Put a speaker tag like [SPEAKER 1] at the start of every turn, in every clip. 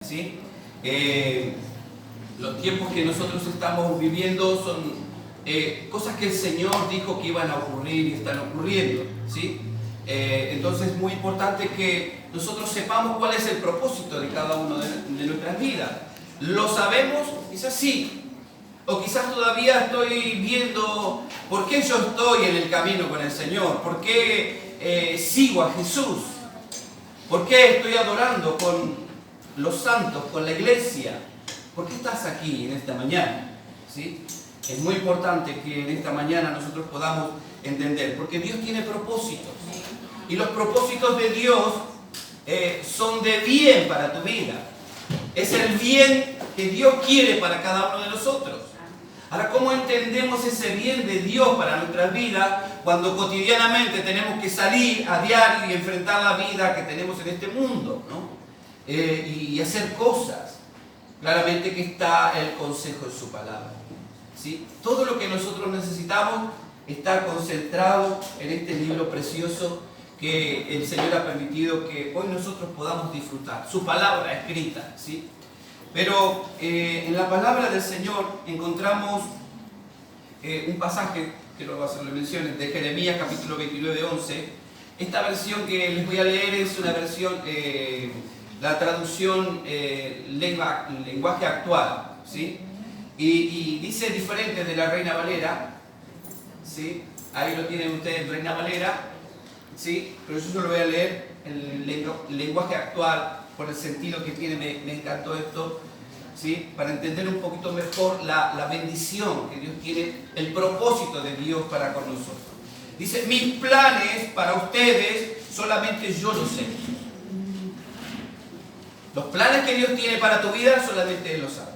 [SPEAKER 1] ¿Sí? Los tiempos que nosotros estamos viviendo son cosas que el Señor dijo que iban a ocurrir y están ocurriendo, ¿sí? Entonces es muy importante que nosotros sepamos cuál es el propósito de cada uno de nuestras vidas. ¿Lo sabemos? Quizás sí, o quizás todavía estoy viendo por qué yo estoy en el camino con el Señor, por qué sigo a Jesús, por qué estoy adorando con los santos, con la iglesia. ¿Por qué estás aquí en esta mañana? ¿Sí? Es muy importante que en esta mañana nosotros podamos entender, porque Dios tiene propósitos. Y los propósitos de Dios son de bien para tu vida. Es el bien que Dios quiere para cada uno de nosotros. Ahora, ¿cómo entendemos ese bien de Dios para nuestras vidas cuando cotidianamente tenemos que salir a diario y enfrentar la vida que tenemos en este mundo, ¿no? Y hacer cosas? Claramente que está el consejo en su palabra, ¿sí? Todo lo que nosotros necesitamos está concentrado en este libro precioso que el Señor ha permitido que hoy nosotros podamos disfrutar, su palabra escrita, ¿sí? Pero en la palabra del Señor encontramos un pasaje, quiero hacerle menciones, de Jeremías capítulo 29, 11. Esta versión que les voy a leer es una versión, la traducción lenguaje actual, ¿sí? Y dice diferente de la Reina Valera, ¿sí? Ahí lo tienen ustedes, Reina Valera, ¿sí? Pero yo lo voy a leer en el lenguaje actual, por el sentido que tiene. Me encantó esto, ¿sí? Para entender un poquito mejor la bendición que Dios tiene, el propósito de Dios para con nosotros. Dice: mis planes para ustedes solamente yo los sé. Los planes que Dios tiene para tu vida solamente Él los sabe.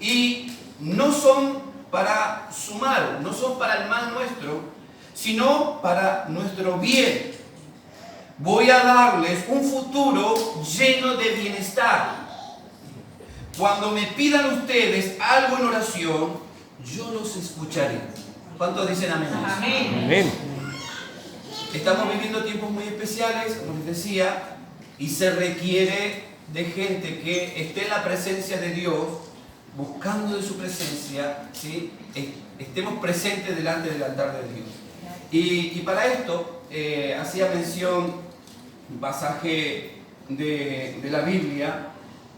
[SPEAKER 1] Y no son para su mal, no son para el mal nuestro, sino para nuestro bien. Voy a darles un futuro lleno de bienestar. Cuando me pidan ustedes algo en oración, yo los escucharé. ¿Cuántos dicen amén?
[SPEAKER 2] Amén.
[SPEAKER 1] Estamos viviendo tiempos muy especiales, como les decía, y se requiere de gente que esté en la presencia de Dios, buscando de su presencia, ¿sí? Estemos presentes delante del altar de Dios. Y para esto hacía mención un pasaje de la Biblia,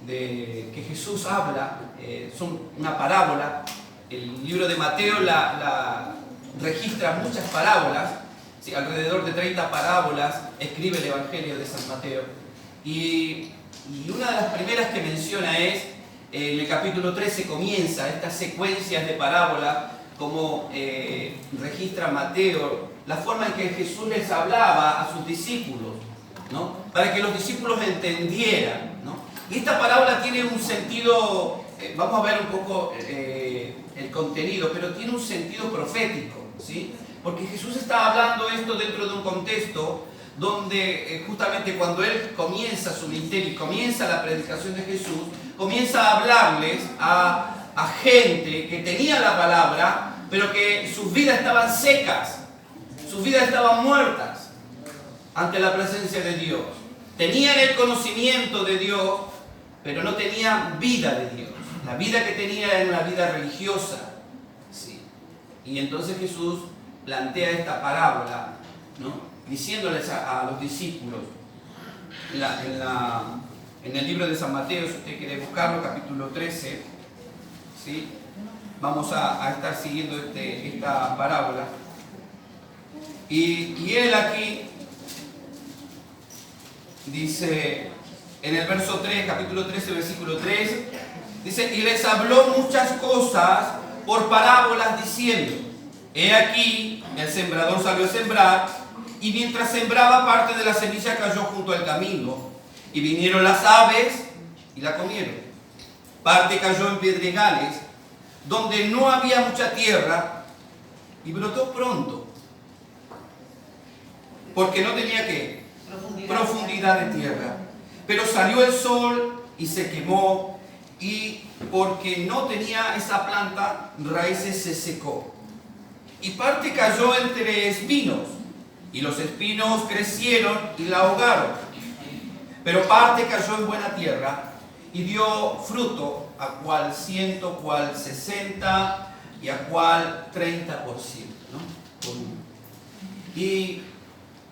[SPEAKER 1] de que Jesús habla, son una parábola. El libro de Mateo la registra muchas parábolas, ¿sí? Alrededor de 30 parábolas escribe el Evangelio de San Mateo. Y una de las primeras que menciona es, en el capítulo 13 comienza estas secuencias de parábolas, como registra Mateo, la forma en que Jesús les hablaba a sus discípulos, ¿no? Para que los discípulos entendieran, ¿no? Y esta parábola tiene un sentido, vamos a ver un poco el contenido, pero tiene un sentido profético, ¿sí? Porque Jesús está hablando esto dentro de un contexto donde justamente cuando Él comienza su ministerio y comienza la predicación de Jesús, comienza a hablarles a gente que tenía la palabra, pero que sus vidas estaban secas, sus vidas estaban muertas ante la presencia de Dios. Tenían el conocimiento de Dios, pero no tenían vida de Dios. La vida que tenían era una vida religiosa, ¿sí? Y entonces Jesús plantea esta parábola, ¿no? Diciéndoles a los discípulos, en el libro de San Mateo, si usted quiere buscarlo, capítulo 13, ¿sí? Vamos a estar siguiendo esta parábola. Y él aquí dice, en el verso 3, capítulo 13, versículo 3, dice: y les habló muchas cosas por parábolas, diciendo: he aquí, el sembrador salió a sembrar, y mientras sembraba, parte de la semilla cayó junto al camino, y vinieron las aves y la comieron. Parte cayó en pedregales, donde no había mucha tierra, y brotó pronto, porque no tenía ¿qué? Profundidad de tierra. Pero salió el sol y se quemó, y porque no tenía esa planta raíces, se secó. Y parte cayó entre espinos, y los espinos crecieron y la ahogaron. Pero parte cayó en buena tierra y dio fruto, a cual 100, cual 60 y a cual 30%, ¿no? Por uno. Y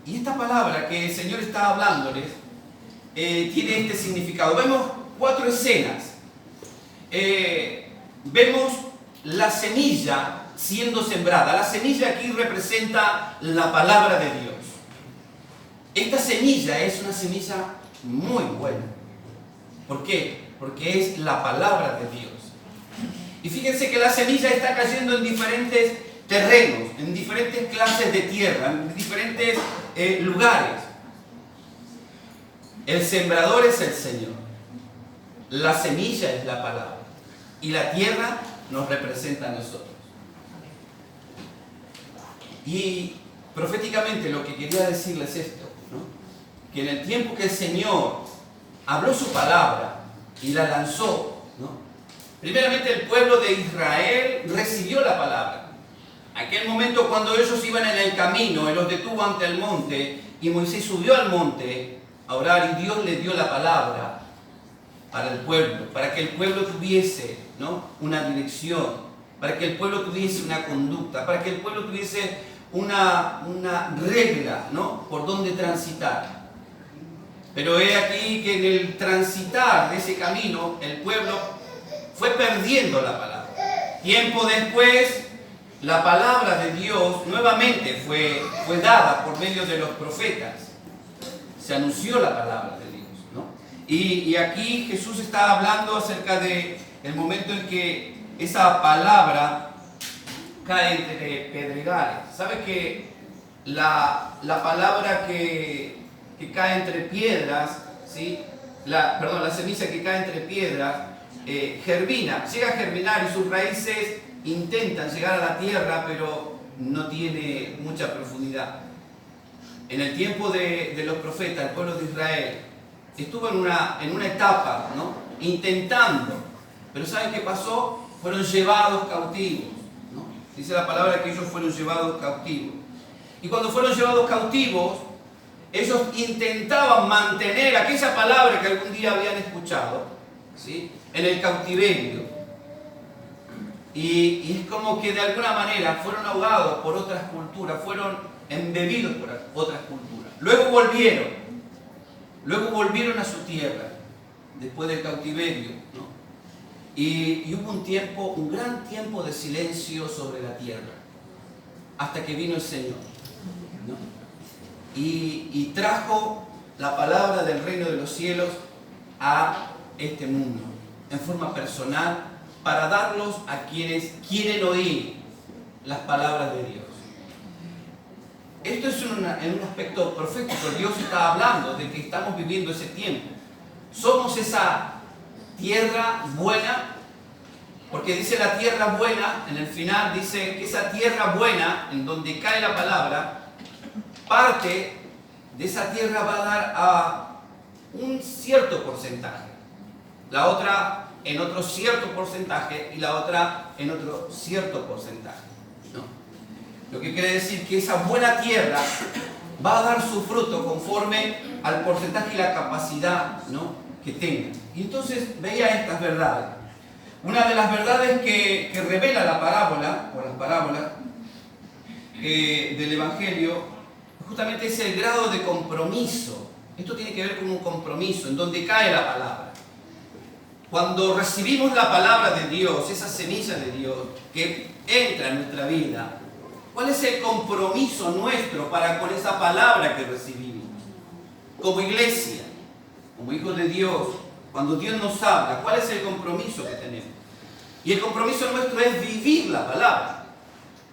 [SPEAKER 1] esta palabra que el Señor está hablándoles tiene este significado. Vemos 4 escenas. Vemos la semilla siendo sembrada. La semilla aquí representa la palabra de Dios. Esta semilla es una semilla muy buena. ¿Por qué? Porque es la palabra de Dios. Y fíjense que la semilla está cayendo en diferentes terrenos, en diferentes clases de tierra, en diferentes lugares. El sembrador es el Señor. La semilla es la palabra. Y la tierra nos representa a nosotros. Y proféticamente lo que quería decirles es esto, ¿no? Que en el tiempo que el Señor habló su palabra y la lanzó, ¿no? Primeramente el pueblo de Israel recibió la palabra. Aquel momento cuando ellos iban en el camino, Él los detuvo ante el monte y Moisés subió al monte a orar y Dios le dio la palabra para el pueblo, para que el pueblo tuviese, ¿no?, una dirección, para que el pueblo tuviese una conducta, para que el pueblo tuviese una regla, ¿no?, por donde transitar. Pero he aquí que en el transitar de ese camino el pueblo fue perdiendo la palabra. Tiempo después la palabra de Dios nuevamente fue dada por medio de los profetas. Se anunció la palabra de Dios, ¿no? Y aquí Jesús está hablando acerca de el momento en que esa palabra cae entre pedregales. ¿Sabe que la palabra que cae entre piedras, ¿sí? La semilla que cae entre piedras germina, llega a germinar y sus raíces intentan llegar a la tierra, pero no tiene mucha profundidad? En el tiempo de los profetas, el pueblo de Israel estuvo en una etapa, ¿no?, intentando, pero ¿saben qué pasó? Fueron llevados cautivos, ¿no? Dice la palabra que ellos fueron llevados cautivos. Y cuando fueron llevados cautivos, ellos intentaban mantener aquella palabra que algún día habían escuchado, ¿sí?, en el cautiverio. Y es como que de alguna manera fueron ahogados por otras culturas, fueron embebidos por otras culturas. Luego volvieron a su tierra, después del cautiverio, ¿no? Y hubo un gran tiempo de silencio sobre la tierra, hasta que vino el Señor, ¿no? Y trajo la palabra del reino de los cielos a este mundo, en forma personal, para darlos a quienes quieren oír las palabras de Dios. Esto es en un aspecto profético. Dios está hablando de que estamos viviendo ese tiempo. Somos esa tierra buena, porque dice la tierra buena, en el final dice que esa tierra buena, en donde cae la palabra, parte de esa tierra va a dar a un cierto porcentaje, la otra en otro cierto porcentaje y la otra en otro cierto porcentaje, ¿no? Lo que quiere decir que esa buena tierra va a dar su fruto conforme al porcentaje y la capacidad, ¿no?, que tenga. Y entonces veía estas verdades. Una de las verdades que revela la parábola, o las parábolas del Evangelio, justamente es el grado de compromiso. Esto tiene que ver con un compromiso, en donde cae la palabra. Cuando recibimos la palabra de Dios, esa semilla de Dios que entra en nuestra vida, ¿cuál es el compromiso nuestro para con esa palabra que recibimos? Como iglesia, como hijos de Dios, cuando Dios nos habla, ¿cuál es el compromiso que tenemos? Y el compromiso nuestro es vivir la palabra,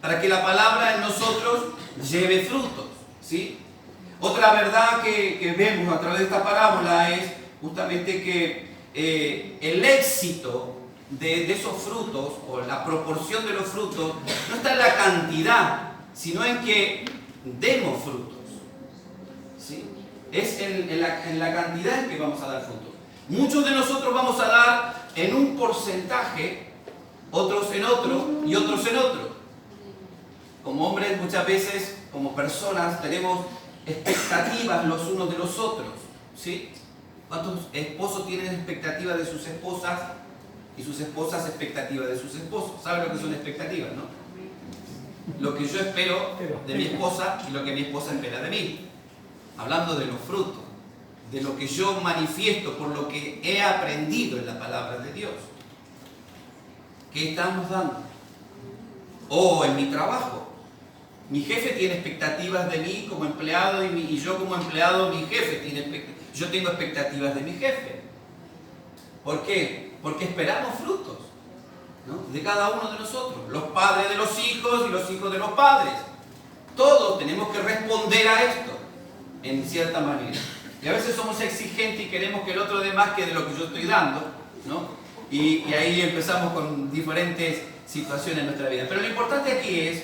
[SPEAKER 1] para que la palabra en nosotros lleve frutos, ¿sí? Otra verdad que vemos a través de esta parábola es justamente que el éxito de esos frutos, o la proporción de los frutos, no está en la cantidad, sino en que demos frutos, ¿sí? Es en la cantidad en que vamos a dar frutos. Muchos de nosotros vamos a dar en un porcentaje, otros en otro y otros en otro. Como hombres muchas veces, como personas, tenemos expectativas los unos de los otros, ¿sí? ¿Cuántos esposos tienen expectativas de sus esposas y sus esposas expectativas de sus esposos? ¿Saben lo que son expectativas, no? Lo que yo espero de mi esposa y lo que mi esposa espera de mí. Hablando de los frutos, de lo que yo manifiesto por lo que he aprendido en la palabra de Dios. ¿Qué estamos dando? O en mi trabajo. Mi jefe tiene expectativas de mí como empleado y yo como empleado, mi jefe tiene expectativas. Yo tengo expectativas de mi jefe. ¿Por qué? Porque esperamos frutos, ¿no? De cada uno de nosotros. Los padres de los hijos y los hijos de los padres. Todos tenemos que responder a esto, en cierta manera. Y a veces somos exigentes y queremos que el otro dé más que de lo que yo estoy dando, ¿no? Y ahí empezamos con diferentes situaciones en nuestra vida. Pero lo importante aquí es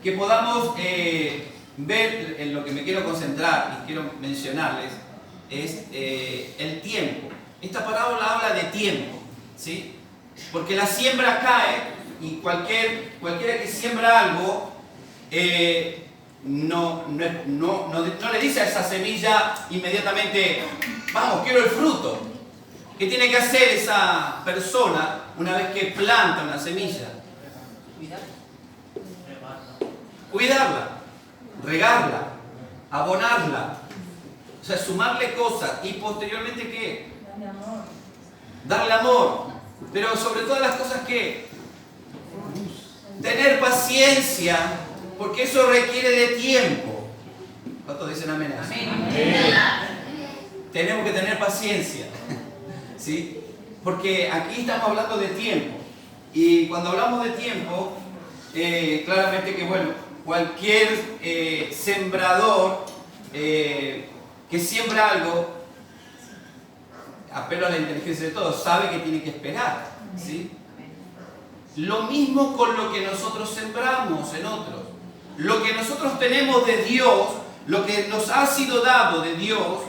[SPEAKER 1] que podamos ver, en lo que me quiero concentrar y quiero mencionarles, es el tiempo. Esta parábola habla de tiempo, ¿sí? Porque la siembra cae y cualquiera que siembra algo no le dice a esa semilla inmediatamente, vamos, quiero el fruto. ¿Qué tiene que hacer esa persona una vez que planta una semilla? Cuidarla, regarla, abonarla, o sea, sumarle cosas y posteriormente ¿qué? Darle amor, pero sobre todas las cosas ¿qué? Tener paciencia, porque eso requiere de tiempo. ¿Cuántos dicen amén? Amén. Tenemos que tener paciencia, ¿sí? Porque aquí estamos hablando de tiempo, y cuando hablamos de tiempo, claramente que bueno, cualquier sembrador que siembra algo, apelo a la inteligencia de todos, sabe que tiene que esperar, ¿sí? Lo mismo con lo que nosotros sembramos en otros. Lo que nosotros tenemos de Dios, lo que nos ha sido dado de Dios,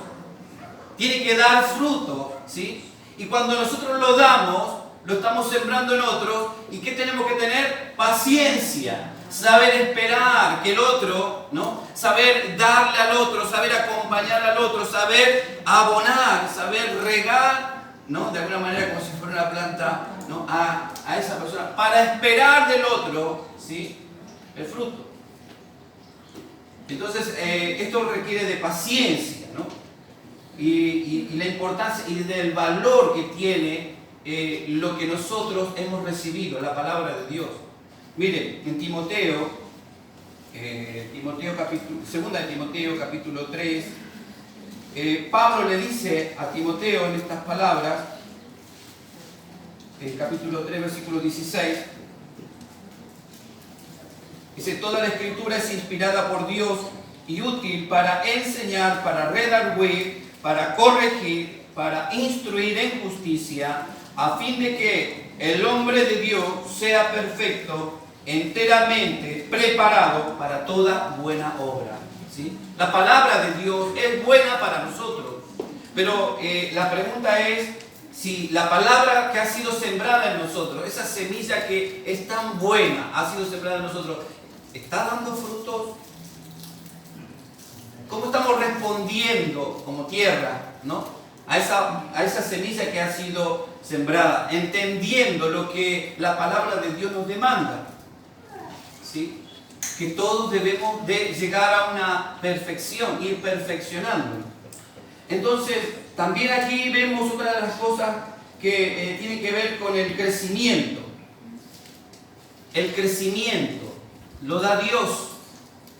[SPEAKER 1] tiene que dar fruto, ¿sí? Y cuando nosotros lo damos, lo estamos sembrando en otros. ¿Y qué tenemos que tener? Paciencia. Saber esperar que el otro, ¿no? Saber darle al otro, saber acompañar al otro, saber abonar, saber regar, ¿no? De alguna manera como si fuera una planta, ¿no? A esa persona, para esperar del otro, ¿sí? El fruto. Entonces, esto requiere de paciencia, ¿no? Y la importancia y del valor que tiene lo que nosotros hemos recibido, la palabra de Dios. Miren, en Timoteo, segunda de Timoteo capítulo 3, Pablo le dice a Timoteo en estas palabras, capítulo 3, versículo 16, dice: toda la escritura es inspirada por Dios y útil para enseñar, para redarguir, para corregir, para instruir en justicia, a fin de que el hombre de Dios sea perfecto, enteramente preparado para toda buena obra, ¿sí? La palabra de Dios es buena para nosotros, pero la pregunta es si la palabra que ha sido sembrada en nosotros, esa semilla que es tan buena, ha sido sembrada en nosotros, ¿está dando frutos? ¿Cómo estamos respondiendo como tierra, ¿no? a esa semilla que ha sido sembrada, entendiendo lo que la palabra de Dios nos demanda? ¿Sí? Que todos debemos de llegar a una perfección, ir perfeccionando. Entonces, también aquí vemos otra de las cosas que tiene que ver con el crecimiento. El crecimiento lo da Dios.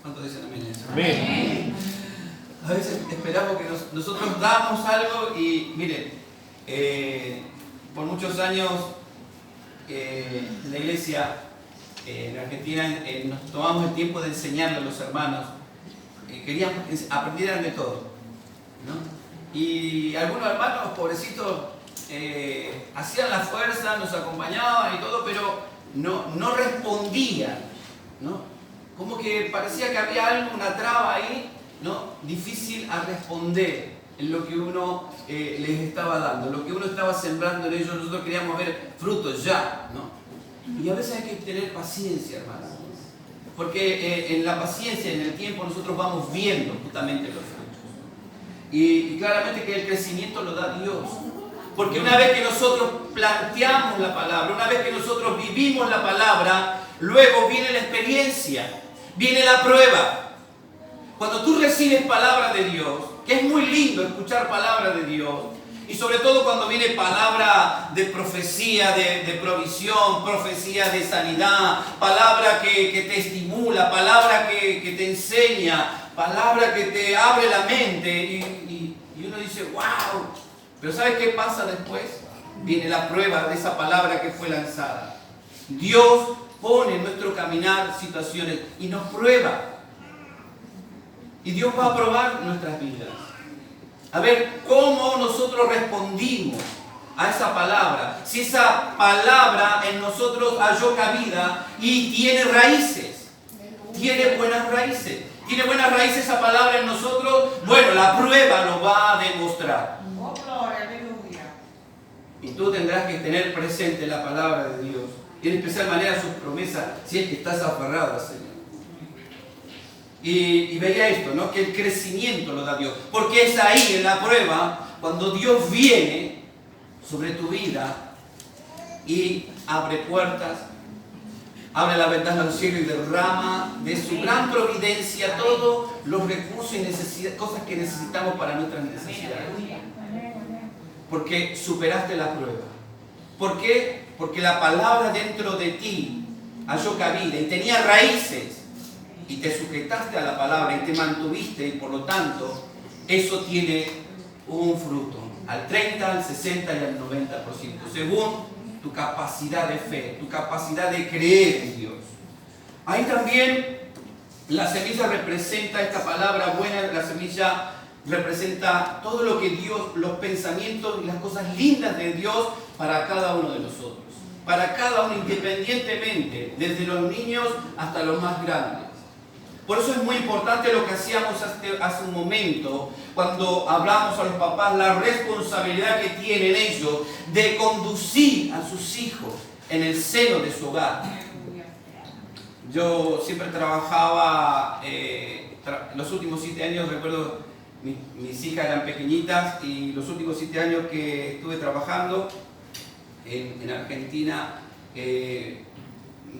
[SPEAKER 1] ¿Cuántos dicen amén? Amén. A veces esperamos que nosotros damos algo y miren, por muchos años en la iglesia en Argentina nos tomamos el tiempo de enseñarle a los hermanos. Queríamos que aprendieran de todo, ¿no? Y algunos hermanos, pobrecitos, hacían la fuerza, nos acompañaban y todo, pero no respondían, ¿no? Como que parecía que había algo, una traba ahí, ¿no? Difícil a responder en lo que uno les estaba dando, lo que uno estaba sembrando en ellos. Nosotros queríamos ver frutos ya, ¿no? Y a veces hay que tener paciencia, hermanos, porque en la paciencia, en el tiempo, nosotros vamos viendo justamente los frutos. Y claramente que el crecimiento lo da Dios. Porque una vez que nosotros planteamos la palabra, una vez que nosotros vivimos la palabra, luego viene la experiencia, viene la prueba. Cuando tú recibes palabra de Dios, que es muy lindo escuchar palabra de Dios, y sobre todo cuando viene palabra de profecía, de provisión, profecía de sanidad, palabra que te estimula, palabra que te enseña, palabra que te abre la mente, y uno dice, wow. Pero ¿sabes qué pasa después? Viene la prueba de esa palabra que fue lanzada. Dios pone en nuestro caminar situaciones y nos prueba. Y Dios va a probar nuestras vidas. A ver cómo nosotros respondimos a esa palabra. Si esa palabra en nosotros halló cabida y tiene raíces. Tiene buenas raíces. Tiene buenas raíces esa palabra en nosotros. Bueno, la prueba lo va a demostrar. Y tú tendrás que tener presente la palabra de Dios. Y en especial manera sus promesas, si es que estás aferrado al Señor. Y veía esto, ¿no? Que el crecimiento lo da Dios. Porque es ahí, en la prueba, cuando Dios viene sobre tu vida y abre puertas, abre la ventana del cielo y derrama de su gran providencia todos los recursos y cosas que necesitamos para nuestras necesidades. Porque superaste la prueba. ¿Por qué? Porque la palabra dentro de ti halló cabida y tenía raíces. Y te sujetaste a la palabra y te mantuviste, y por lo tanto, eso tiene un fruto. Al 30, al 60 y al 90%. Según tu capacidad de fe, tu capacidad de creer en Dios. Ahí también la semilla representa esta palabra buena, la semilla representa todo lo que Dios, los pensamientos y las cosas lindas de Dios para cada uno de nosotros. Para cada uno independientemente, desde los niños hasta los más grandes. Por eso es muy importante lo que hacíamos hace un momento, cuando hablamos a los papás, la responsabilidad que tienen ellos de conducir a sus hijos en el seno de su hogar. Yo siempre trabajaba, los últimos 7 años, recuerdo, mis hijas eran pequeñitas, y los últimos 7 años que estuve trabajando en Argentina,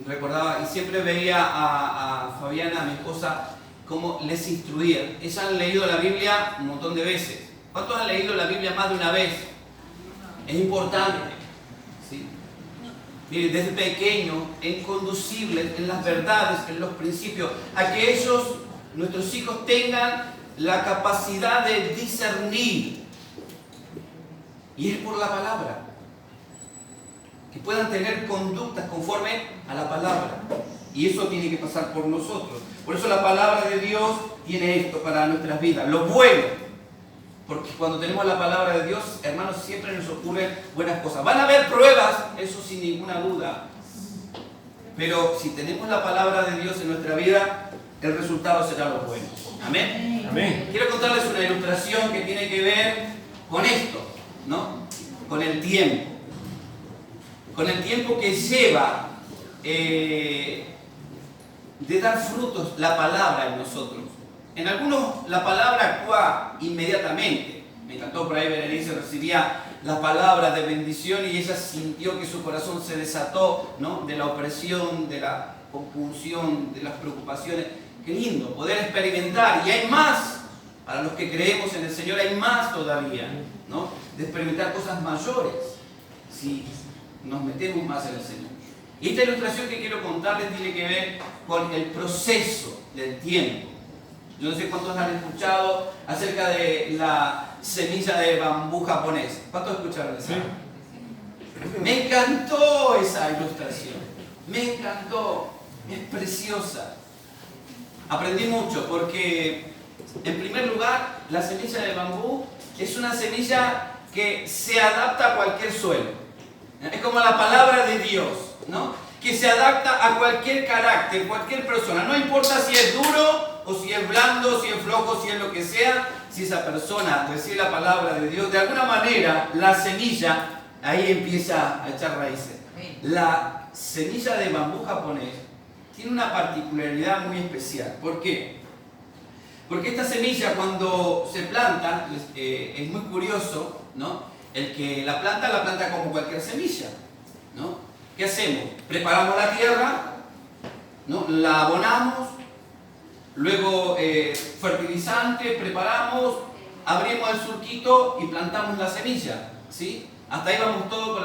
[SPEAKER 1] recordaba y siempre veía a Fabiana, a mi esposa, cómo les instruía. Ellas han leído la Biblia un montón de veces. ¿Cuántos han leído la Biblia más de una vez? Es importante, ¿sí? Miren, desde pequeño, en conducibles, en las verdades, en los principios, a que ellos, nuestros hijos, tengan la capacidad de discernir. Y es por la palabra. Que puedan tener conductas conforme a la palabra. Y eso tiene que pasar por nosotros. Por eso la palabra de Dios tiene esto para nuestras vidas. Lo bueno. Porque cuando tenemos la palabra de Dios, hermanos, siempre nos ocurren buenas cosas. Van a haber pruebas, eso sin ninguna duda. Pero si tenemos la palabra de Dios en nuestra vida, el resultado será lo bueno. Amén.
[SPEAKER 2] Amén.
[SPEAKER 1] Quiero contarles una ilustración que tiene que ver con esto, ¿no? Con el tiempo. Con el tiempo que lleva de dar frutos la palabra en nosotros. En algunos la palabra actúa inmediatamente. Me encantó por ahí, Berenice recibía la palabra de bendición y ella sintió que su corazón se desató, ¿no? De la opresión, de la compulsión, de las preocupaciones. Qué lindo poder experimentar, y hay más. Para los que creemos en el Señor hay más todavía, ¿no? De experimentar cosas mayores si nos metemos más en el Señor. Y esta ilustración que quiero contarles tiene que ver con el proceso del tiempo. Yo no sé cuántos han escuchado acerca de la semilla de bambú japonés. ¿Cuántos escucharon eso? Sí. Me encantó esa ilustración. Me encantó. Es preciosa. Aprendí mucho porque, en primer lugar, la semilla de bambú es una semilla que se adapta a cualquier suelo. Es como la palabra de Dios, ¿no? Que se adapta a cualquier carácter, cualquier persona. No importa si es duro o si es blando, si es flojo, si es lo que sea. Si esa persona recibe la palabra de Dios, de alguna manera la semilla ahí empieza a echar raíces. La semilla de bambú japonés tiene una particularidad muy especial. ¿Por qué? Porque esta semilla cuando se planta, es muy curioso, ¿no? El que la planta como cualquier semilla, ¿no? ¿Qué hacemos? Preparamos la tierra, ¿no? La abonamos, luego fertilizante, preparamos, abrimos el surquito y plantamos la semilla, ¿sí? Hasta ahí vamos todos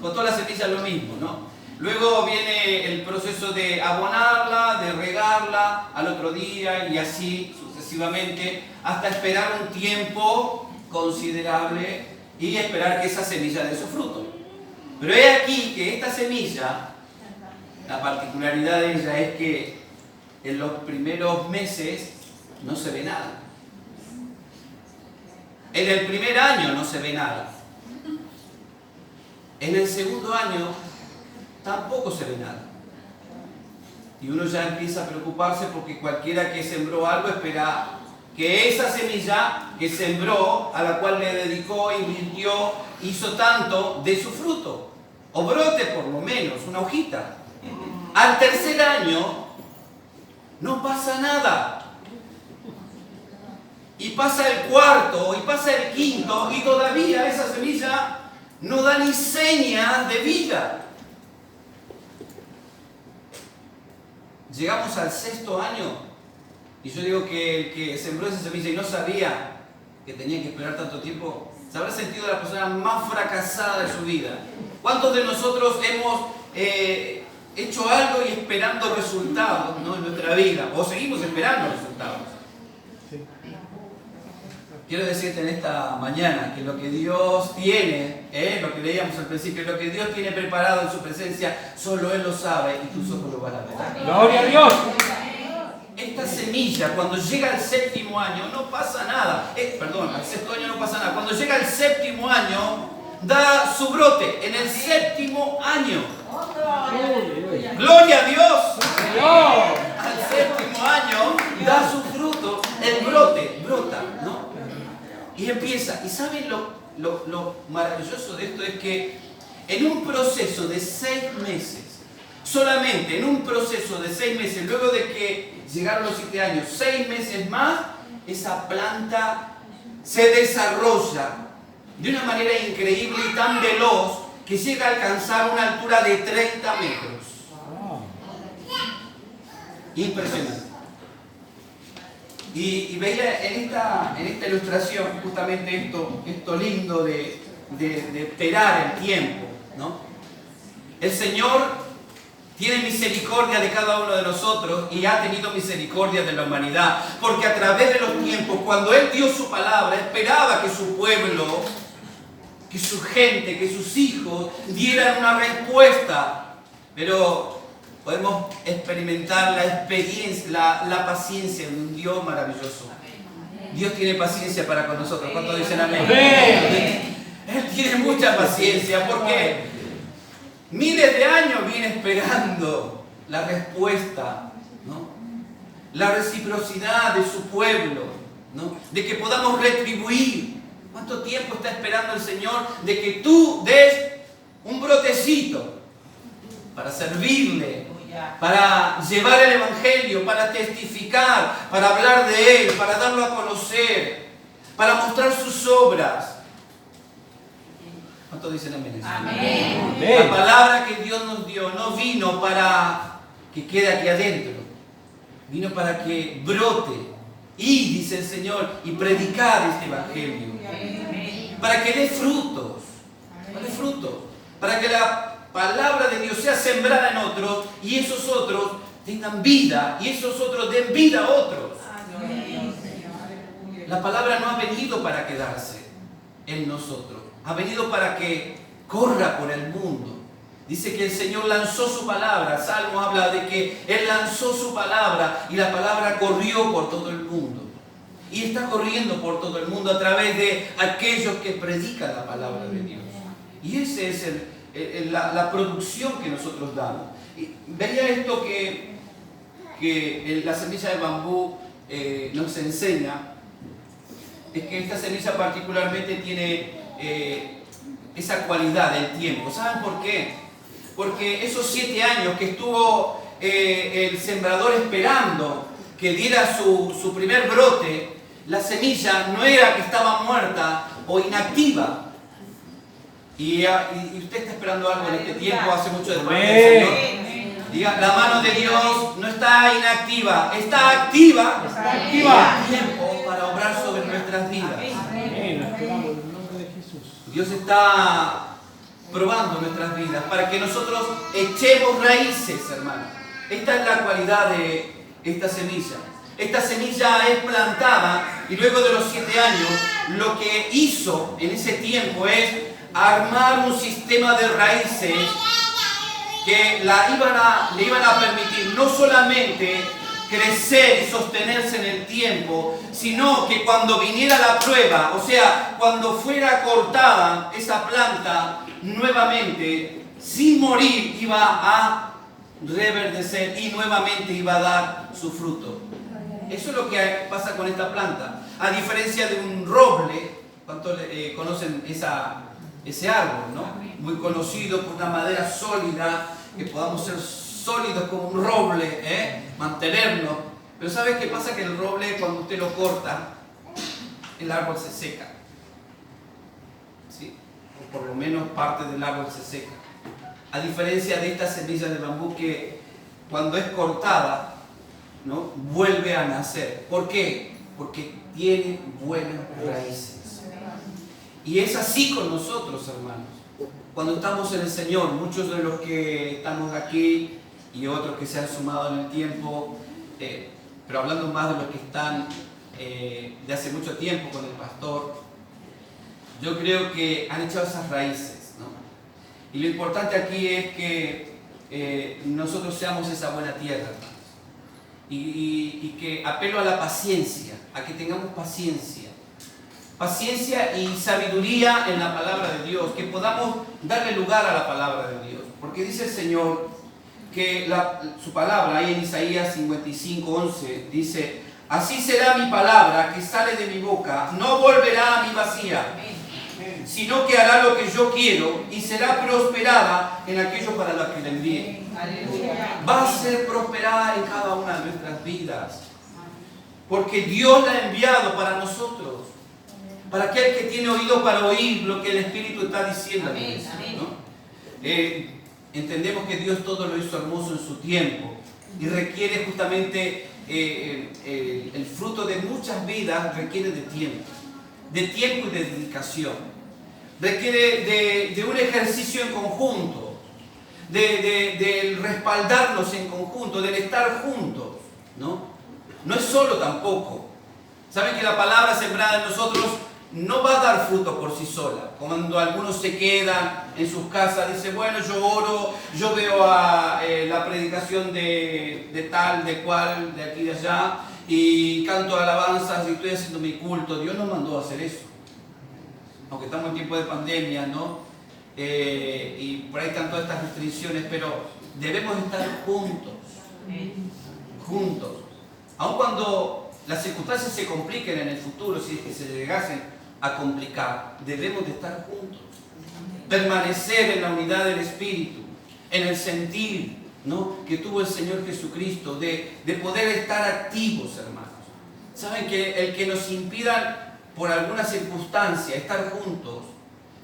[SPEAKER 1] con todas las semillas lo mismo, ¿no? Luego viene el proceso de abonarla, de regarla al otro día y así sucesivamente hasta esperar un tiempo considerable y esperar que esa semilla dé su fruto. Pero he aquí que esta semilla, la particularidad de ella es que en los primeros meses no se ve nada. En el primer año no se ve nada. En el segundo año tampoco se ve nada. Y uno ya empieza a preocuparse porque cualquiera que sembró algo espera que esa semilla que sembró, a la cual le dedicó, invirtió, hizo tanto, de su fruto. O brote por lo menos, una hojita. Al tercer año no pasa nada. Y pasa el cuarto, y pasa el quinto, y todavía esa semilla no da ni señas de vida. Llegamos al sexto año, y yo digo que el que sembró esa semilla y no sabía que tenía que esperar tanto tiempo, se habrá sentido la persona más fracasada de su vida. ¿Cuántos de nosotros hemos hecho algo y esperando resultados, ¿no? En nuestra vida? O seguimos esperando resultados. Quiero decirte en esta mañana que lo que Dios tiene, lo que leíamos al principio, lo que Dios tiene preparado en su presencia, solo Él lo sabe y tus ojos lo van a ver.
[SPEAKER 2] ¡Gloria a Dios!
[SPEAKER 1] Esta semilla, cuando llega al séptimo año, no pasa nada. Al sexto año no pasa nada. Cuando llega al séptimo año, da su brote. En el séptimo año. ¡Gloria a Dios! Al séptimo año, da su fruto. El brote, brota, ¿no? Y empieza. ¿Y saben lo maravilloso de esto? Es que en un proceso de 6 meses, solamente en un proceso de 6 meses, luego de que llegaron los 7 años, 6 meses más, esa planta se desarrolla de una manera increíble y tan veloz que llega a alcanzar una altura de 30 metros. Impresionante. Y veía en esta ilustración justamente esto lindo de esperar el tiempo, ¿no? El Señor tiene misericordia de cada uno de nosotros y ha tenido misericordia de la humanidad, porque a través de los tiempos, cuando Él dio su palabra, esperaba que su pueblo, que su gente, que sus hijos dieran una respuesta, pero podemos experimentar la experiencia, la paciencia de un Dios maravilloso. Dios tiene paciencia para con nosotros. ¿Cuántos dicen amén? Él tiene mucha paciencia porque miles de años viene esperando la respuesta, ¿no? La reciprocidad de su pueblo, ¿no? De que podamos retribuir. ¿Cuánto tiempo está esperando el Señor de que tú des un brotecito para servirle, para llevar el Evangelio, para testificar, para hablar de Él, para darlo a conocer, para mostrar sus obras? ¿Cuántos dicen amén?
[SPEAKER 3] Amén.
[SPEAKER 1] La palabra que Dios nos dio no vino para que quede aquí adentro, vino para que brote y, dice el Señor, y predicar este Evangelio, para que dé frutos, para que la palabra de Dios sea sembrada en otros y esos otros tengan vida y esos otros den vida a otros. La palabra no ha venido para quedarse en nosotros, ha venido para que corra por el mundo. Dice que el Señor lanzó su palabra. Salmo habla de que Él lanzó su palabra y la palabra corrió por todo el mundo. Y está corriendo por todo el mundo a través de aquellos que predican la palabra de Dios. Y esa es la producción que nosotros damos. Y veía esto que la semilla de bambú nos enseña. Es que esta semilla particularmente tiene esa cualidad del tiempo. ¿Saben por qué? Porque esos 7 años que estuvo el sembrador esperando que diera su primer brote, la semilla no era que estaba muerta o inactiva. Y usted está esperando algo en este tiempo, hace mucho de parte del Señor. Diga, la mano de Dios no está inactiva, está activa.
[SPEAKER 2] Está activa.
[SPEAKER 1] Tiempo para obrar sobre nuestras vidas.
[SPEAKER 2] Amén.
[SPEAKER 1] Dios está probando nuestras vidas para que nosotros echemos raíces, hermano. Esta es la cualidad de esta semilla. Esta semilla es plantada y luego de los 7 años lo que hizo en ese tiempo es armar un sistema de raíces que le iban a permitir no solamente crecer y sostenerse en el tiempo, sino que cuando viniera la prueba, o sea, cuando fuera cortada esa planta nuevamente, sin morir, iba a reverdecer y nuevamente iba a dar su fruto. Eso es lo que pasa con esta planta. A diferencia de un roble, ¿cuántos conocen ese árbol, no? Muy conocido por una madera sólida, que podamos ser sólidos como un roble, mantenernos. Pero ¿sabes qué pasa? Que el roble, cuando usted lo corta, el árbol se seca. ¿Sí? O por lo menos parte del árbol se seca. A diferencia de esta semilla de bambú que cuando es cortada, ¿no?, vuelve a nacer. ¿Por qué? Porque tiene buenas raíces. Y es así con nosotros, hermanos. Cuando estamos en el Señor, muchos de los que estamos aquí y otros que se han sumado en el tiempo, pero hablando más de los que están de hace mucho tiempo con el pastor, yo creo que han echado esas raíces, ¿no? Y lo importante aquí es que nosotros seamos esa buena tierra, hermanos. Y que apelo a la paciencia, a que tengamos paciencia. Paciencia y sabiduría en la palabra de Dios, que podamos darle lugar a la palabra de Dios. Porque dice el Señor que su palabra, ahí en Isaías 55:11, dice: así será mi palabra que sale de mi boca, no volverá a mi vacía, sino que hará lo que yo quiero y será prosperada en aquello para lo que le envíe. Va a ser prosperada en cada una de nuestras vidas, porque Dios la ha enviado para nosotros, para aquel que tiene oído para oír lo que el Espíritu está diciendo, ¿no? Entendemos que Dios todo lo hizo hermoso en su tiempo y requiere justamente el fruto de muchas vidas, requiere de tiempo y de dedicación, requiere de un ejercicio en conjunto, de respaldarnos en conjunto, del estar juntos, ¿no? No es solo tampoco. Saben que la palabra sembrada en nosotros no va a dar fruto por sí sola. Cuando algunos se quedan en sus casas, dicen: bueno, yo oro, yo veo la predicación de tal, de cual, de aquí, de allá, y canto alabanzas y estoy haciendo mi culto. Dios nos mandó a hacer eso. Aunque estamos en tiempo de pandemia, ¿no? Y por ahí están todas estas restricciones, pero debemos estar juntos. Juntos. Aun cuando las circunstancias se compliquen en el futuro, si es que se llegasen a complicar, debemos de estar juntos, permanecer en la unidad del Espíritu, en el sentir, ¿no?, que tuvo el Señor Jesucristo, de poder estar activos, hermanos. Saben que el que nos impida por alguna circunstancia estar juntos,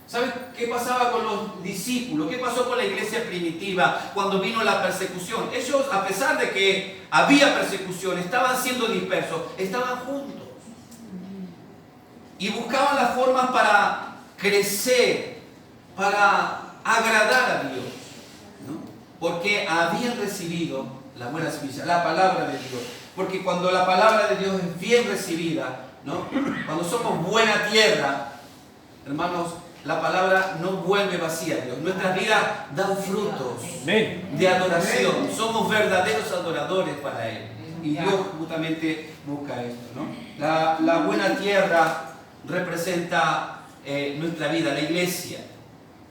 [SPEAKER 1] ¿saben qué pasaba con los discípulos? ¿Qué pasó con la iglesia primitiva cuando vino la persecución? Ellos, a pesar de que había persecución, estaban siendo dispersos, estaban juntos. Y buscaban las formas para crecer, para agradar a Dios, ¿no? Porque habían recibido la buena semilla, la palabra de Dios. Porque cuando la palabra de Dios es bien recibida, ¿no?, cuando somos buena tierra, hermanos, la palabra no vuelve vacía a Dios. Nuestras vidas dan frutos de adoración. Somos verdaderos adoradores para Él. Y Dios justamente busca esto, ¿no? La buena tierra representa nuestra vida, la iglesia.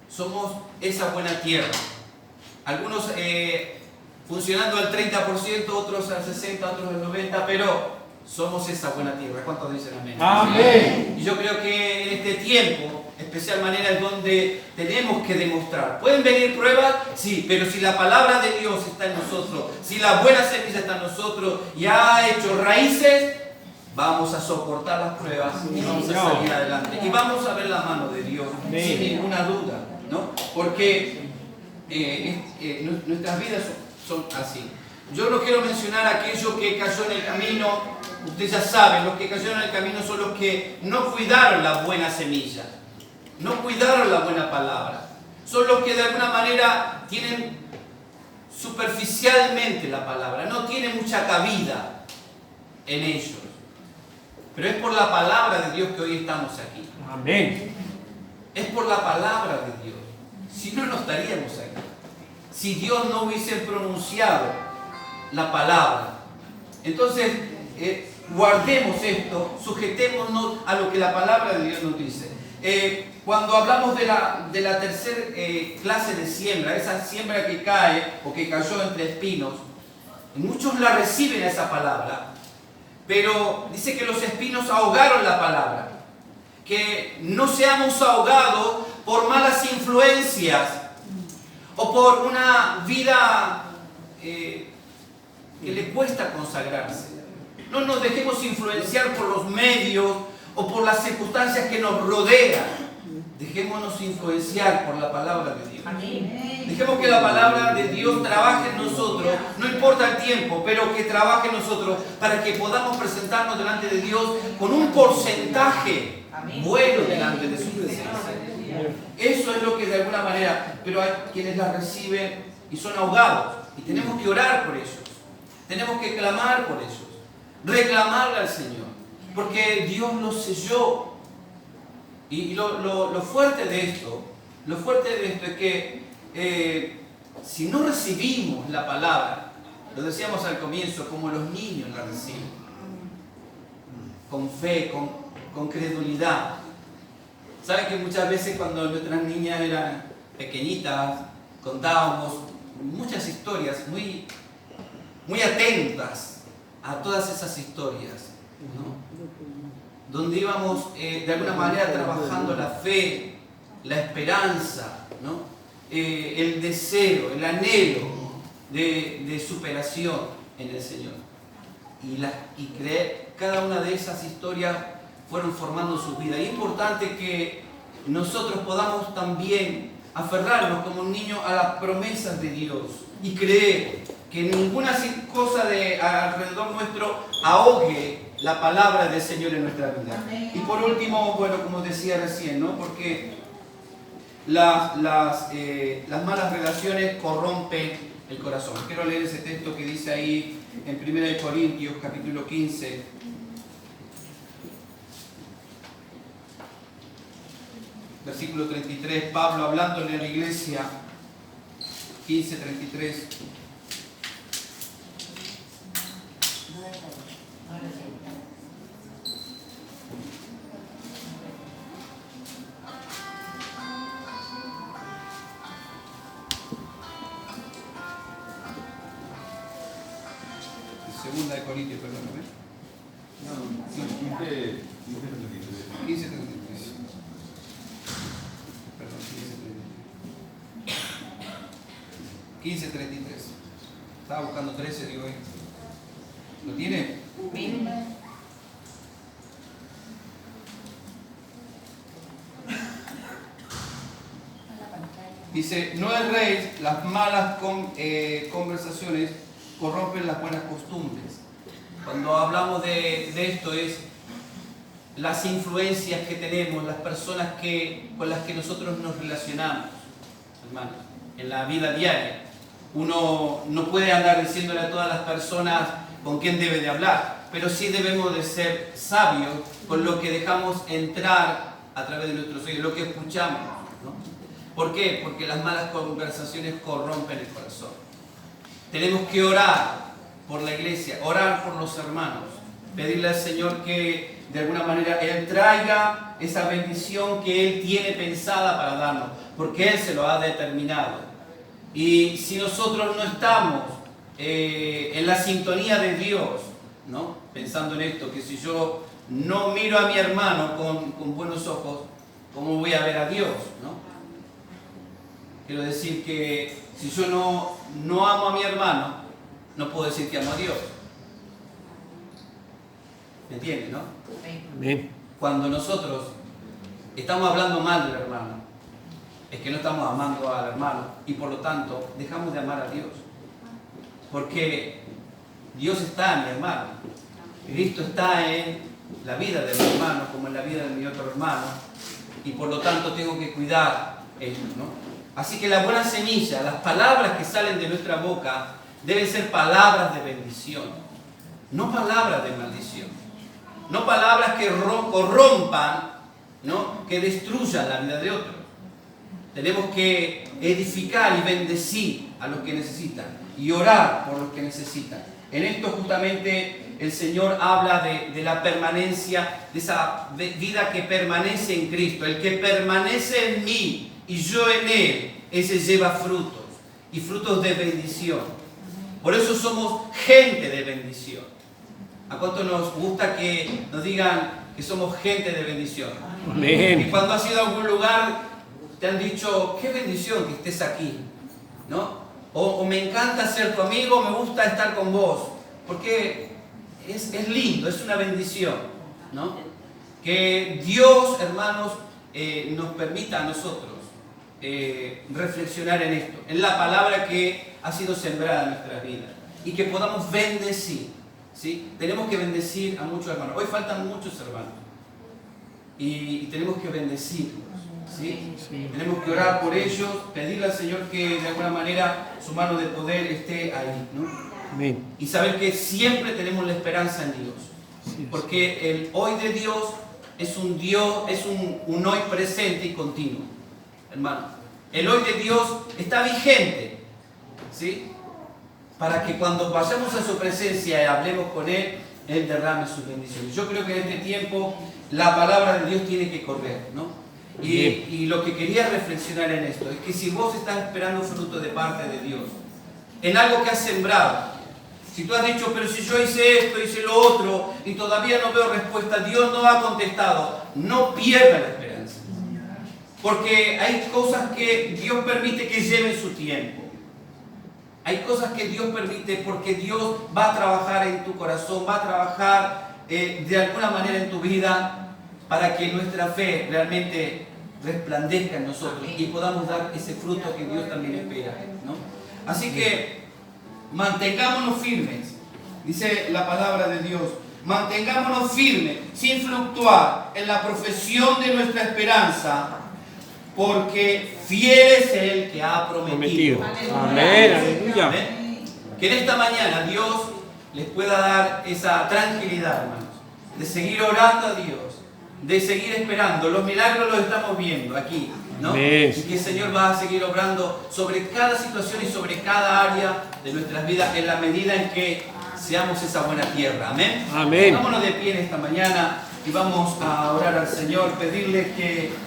[SPEAKER 1] Somos esa buena tierra. Algunos funcionando al 30%, otros al 60%, otros al 90%, pero somos esa buena tierra. ¿Cuántos dicen amén?
[SPEAKER 2] Amén.
[SPEAKER 1] Y yo creo que en este tiempo, especialmente especial manera en donde tenemos que demostrar. ¿Pueden venir pruebas? Sí, pero si la palabra de Dios está en nosotros, si la buena semilla está en nosotros y ha hecho raíces, vamos a soportar las pruebas y vamos a salir adelante. Y vamos a ver la mano de Dios, sin ninguna duda, ¿no? Porque nuestras vidas son así. Yo no quiero mencionar aquello que cayó en el camino. Ustedes ya saben, los que cayeron en el camino son los que no cuidaron la buena semilla, no cuidaron la buena palabra. Son los que de alguna manera tienen superficialmente la palabra, no tiene mucha cabida en ellos. Pero es por la palabra de Dios que hoy estamos aquí.
[SPEAKER 2] Amén.
[SPEAKER 1] Es por la palabra de Dios. Si no, no estaríamos aquí. Si Dios no hubiese pronunciado la palabra. Entonces, guardemos esto, sujetémonos a lo que la palabra de Dios nos dice. Cuando hablamos de la tercera clase de siembra, esa siembra que cae o que cayó entre espinos, muchos la reciben esa palabra, pero dice que los espinos ahogaron la palabra. Que no seamos ahogados por malas influencias o por una vida que le cuesta consagrarse. No nos dejemos influenciar por los medios o por las circunstancias que nos rodean. Dejémonos influenciar por la palabra de Dios. Dejemos que la palabra de Dios trabaje en nosotros, no importa el tiempo, pero que trabaje en nosotros para que podamos presentarnos delante de Dios con un porcentaje bueno delante de su presencia. Eso es lo que de alguna manera, pero hay quienes la reciben y son ahogados. Y tenemos que orar por ellos. Tenemos que clamar por ellos. Reclamarle al Señor. Porque Dios los selló. Y lo fuerte de esto es que si no recibimos la palabra, lo decíamos al comienzo, como los niños la reciben, con fe, con credulidad. ¿Saben que muchas veces cuando nuestras niñas eran pequeñitas, contábamos muchas historias muy, muy atentas a todas esas historias, ¿no? Donde íbamos de alguna manera trabajando la fe, la esperanza, ¿no? El deseo, el anhelo de superación en el Señor. Y creer, cada una de esas historias fueron formando su vida. Y es importante que nosotros podamos también aferrarnos como un niño a las promesas de Dios y creer que ninguna cosa de alrededor nuestro ahogue la palabra del Señor en nuestra vida. Y por último, bueno, como decía recién, ¿no? Porque las malas relaciones corrompen el corazón. Quiero leer ese texto que dice ahí en 1 Corintios capítulo 15. Versículo 33, Pablo hablándole a la iglesia, 15:33. Segunda de Corintios, perdóname. No, 15:33. Perdón, 15:33. Estaba buscando 13, digo, ¿lo tiene? Dice, no erréis, las malas conversaciones corrompen las buenas costumbres. Cuando hablamos de esto es las influencias que tenemos, las personas con las que nosotros nos relacionamos, hermanos, en la vida diaria. Uno no puede andar diciéndole a todas las personas con quién debe de hablar, pero sí debemos de ser sabios con lo que dejamos entrar a través de nuestros oídos, lo que escuchamos, ¿no? ¿Por qué? Porque las malas conversaciones corrompen el corazón. Tenemos que orar por la iglesia, orar por los hermanos, pedirle al Señor que de alguna manera Él traiga esa bendición que Él tiene pensada para darnos, porque Él se lo ha determinado. Y si nosotros no estamos en la sintonía de Dios, ¿no? Pensando en esto, que si yo no miro a mi hermano con buenos ojos, ¿cómo voy a ver a Dios? ¿No? Quiero decir que si yo no amo a mi hermano, no puedo decir que amo a Dios. ¿Me entiendes, no?
[SPEAKER 2] Amén.
[SPEAKER 1] Cuando nosotros estamos hablando mal del hermano, es que no estamos amando al hermano y por lo tanto dejamos de amar a Dios. Porque Dios está en mi hermano. Cristo está en la vida de mi hermano como en la vida de mi otro hermano. Y por lo tanto tengo que cuidar esto, ¿no? Así que la buena semilla, las palabras que salen de nuestra boca deben ser palabras de bendición, no palabras de maldición. No palabras que corrompan, ¿no? Que destruyan la vida de otros. Tenemos que edificar y bendecir a los que necesitan y orar por los que necesitan. En esto justamente el Señor habla de la permanencia, de esa vida que permanece en Cristo. El que permanece en mí y yo en Él, ese lleva frutos y frutos de bendición. Por eso somos gente de bendición. ¿A cuánto nos gusta que nos digan que somos gente de bendición?
[SPEAKER 2] Amén.
[SPEAKER 1] Y cuando has ido a algún lugar te han dicho, qué bendición que estés aquí, ¿no? O me encanta ser tu amigo, me gusta estar con vos, porque es lindo, es una bendición, ¿no? Que Dios, hermanos, nos permita a nosotros reflexionar en esto, en la palabra que ha sido sembrada en nuestras vidas y que podamos bendecir. ¿Sí? Tenemos que bendecir a muchos hermanos. Hoy faltan muchos hermanos y tenemos que bendecirlos. ¿Sí? Sí. Tenemos que orar por ellos, pedirle al Señor que de alguna manera su mano de poder esté ahí, ¿no?
[SPEAKER 2] Amén.
[SPEAKER 1] Y saber que siempre tenemos la esperanza en Dios. Sí, porque el hoy de Dios es un hoy presente y continuo, hermano. El hoy de Dios está vigente, ¿sí? Para que cuando vayamos a su presencia y hablemos con Él, Él derrame sus bendiciones. Yo creo que en este tiempo la palabra de Dios tiene que correr, ¿no? Y lo que quería reflexionar en esto es que si vos estás esperando fruto de parte de Dios, en algo que has sembrado, si tú has dicho, pero si yo hice esto, hice lo otro, y todavía no veo respuesta, Dios no ha contestado, no pierdas la esperanza. Porque hay cosas que Dios permite que lleven su tiempo. Hay cosas que Dios permite porque Dios va a trabajar en tu corazón, va a trabajar de alguna manera en tu vida para que nuestra fe realmente resplandezca en nosotros y podamos dar ese fruto que Dios también espera, ¿no? Así que mantengámonos firmes, dice la palabra de Dios, mantengámonos firmes, sin fluctuar en la profesión de nuestra esperanza, porque fiel es el que ha prometido.
[SPEAKER 2] Amén, aleluya.
[SPEAKER 1] ¿Amén? Que en esta mañana Dios les pueda dar esa tranquilidad, hermanos, de seguir orando a Dios, de seguir esperando. Los milagros los estamos viendo aquí, ¿no?
[SPEAKER 2] Amén.
[SPEAKER 1] Y que el Señor va a seguir obrando sobre cada situación y sobre cada área de nuestras vidas en la medida en que seamos esa buena tierra. Amén.
[SPEAKER 2] Amén.
[SPEAKER 1] Vámonos de pie en esta mañana y vamos a orar al Señor, pedirle que